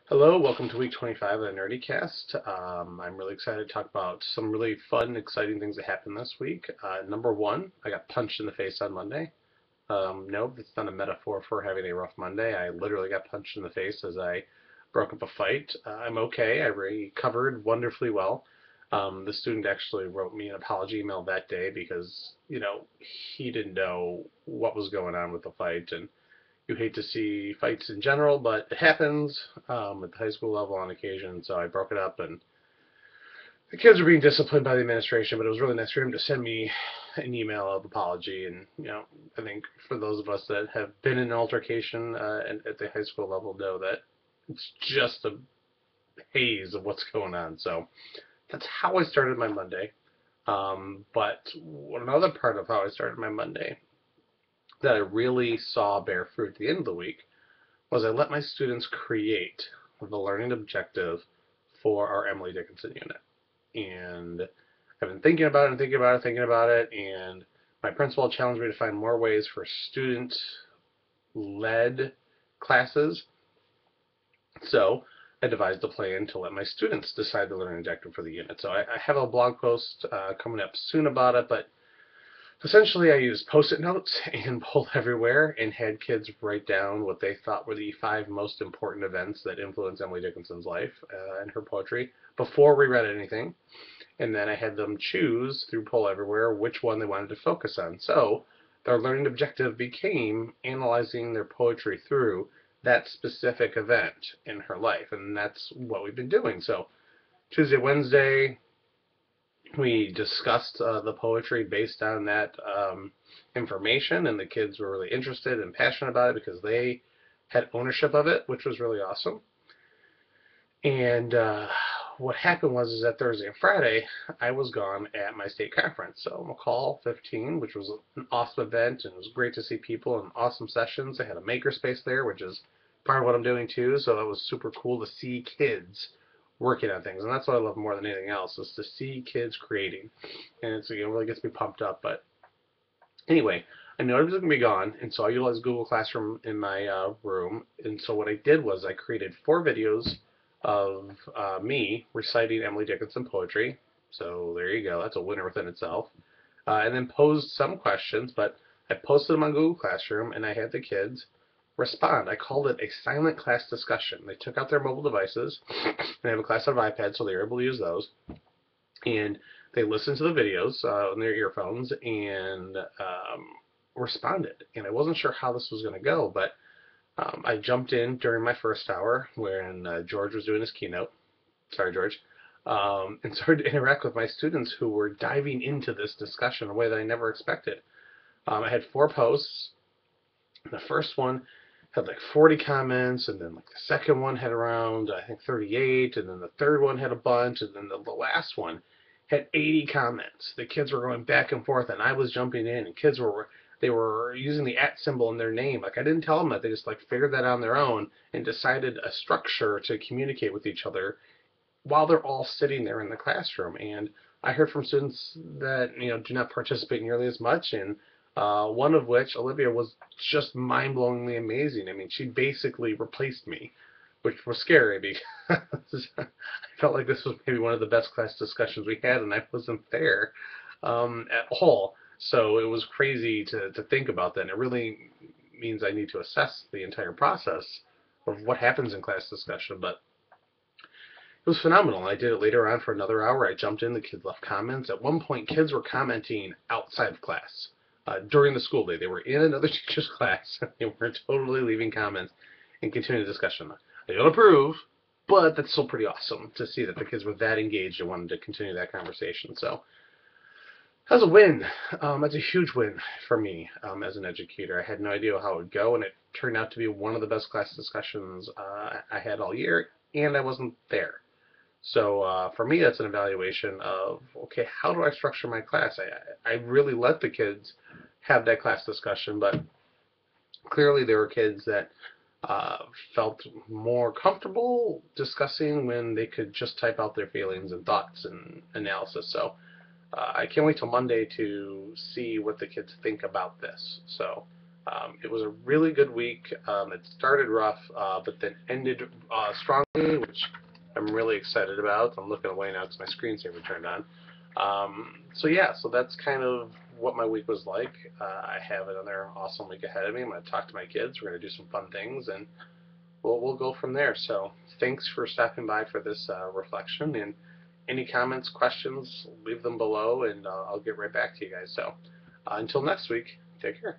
Hello, welcome to week 25 of the NerdyCast. I'm really excited to talk about some really fun, exciting things that happened this week. Number one, I got punched in the face on Monday. No, that's not a metaphor for having a rough Monday. I literally got punched in the face as I broke up a fight. I'm okay. I recovered wonderfully well. The student actually wrote me an apology email that day because, he didn't know what was going on with the fight, and you hate to see fights in general, but it happens at the high school level on occasion. So I broke it up, and the kids were being disciplined by the administration. But it was really nice for him to send me an email of apology. And I think for those of us that have been in an altercation at the high school level know that it's just a haze of what's going on. So that's how I started my Monday. But another part of how I started my Monday that I really saw bear fruit at the end of the week was I let my students create the learning objective for our Emily Dickinson unit. And I've been thinking about it and thinking about it, and my principal challenged me to find more ways for student-led classes. So I devised a plan to let my students decide the learning objective for the unit. So I have a blog post coming up soon about it, but essentially, I used Post-it notes and Pulled Everywhere and had kids write down what they thought were the five most important events that influenced Emily Dickinson's life and her poetry before we read anything. And then I had them choose through Pull Everywhere which one they wanted to focus on. So their learning objective became analyzing their poetry through that specific event in her life. And that's what we've been doing. So Tuesday, Wednesday, we discussed the poetry based on that information, and the kids were really interested and passionate about it because they had ownership of it, which was really awesome. And what happened was is that Thursday and Friday, I was gone at my state conference. So McCall 15, which was an awesome event, and it was great to see people and awesome sessions. They had a makerspace there, which is part of what I'm doing too. So that was super cool to see kids working on things, and that's what I love more than anything else is to see kids creating, and it really gets me pumped up. But anyway, I knew I was going to be gone, and so I utilized Google Classroom in my room. And so what I did was I created 4 videos of me reciting Emily Dickinson poetry. So there you go. That's a winner within itself. And then posed some questions, but I posted them on Google Classroom, and I had the kids respond. I called it a silent class discussion. They took out their mobile devices, and I have a class on iPad, so they were able to use those. And they listened to the videos on their earphones and responded. And I wasn't sure how this was going to go, but I jumped in during my first hour when George was doing his keynote. Sorry, George. And started to interact with my students who were diving into this discussion in a way that I never expected. I had 4 posts. The first one had like 40 comments, and then like the second one had around I think 38, and then the third one had a bunch, and then the last one had 80 comments. The kids were going back and forth, and I was jumping in, and kids were using the @ symbol in their name. Like I didn't tell them that; they just like figured that out on their own and decided a structure to communicate with each other while they're all sitting there in the classroom. And I heard from students that do not participate nearly as much, and one of which, Olivia, was just mind-blowingly amazing. I mean, she basically replaced me, which was scary because I felt like this was maybe one of the best class discussions we had, and I wasn't there at all. So it was crazy to think about that. And it really means I need to assess the entire process of what happens in class discussion. But it was phenomenal. I did it later on for another hour. I jumped in. The kids left comments. At one point, kids were commenting outside of class during the school day. They were in another teacher's class. They were totally leaving comments and continuing the discussion. I don't approve, but that's still pretty awesome to see that the kids were that engaged and wanted to continue that conversation. So that's a win. That's a huge win for me as an educator. I had no idea how it would go, and it turned out to be one of the best class discussions I had all year, and I wasn't there. So for me, that's an evaluation of, okay, how do I structure my class? I really let the kids have that class discussion, but clearly there were kids that uh, felt more comfortable discussing when they could just type out their feelings and thoughts and analysis. So I can't wait till Monday to see what the kids think about this. So It was a really good week. It started rough, but then ended strongly, which I'm really excited about. I'm looking away now because my screensaver turned on. So yeah, so that's kind of what my week was like. I have another awesome week ahead of me. I'm going to talk to my kids. We're going to do some fun things, and we'll go from there. So thanks for stopping by for this reflection. And any comments, questions, leave them below, and I'll get right back to you guys. So until next week, take care.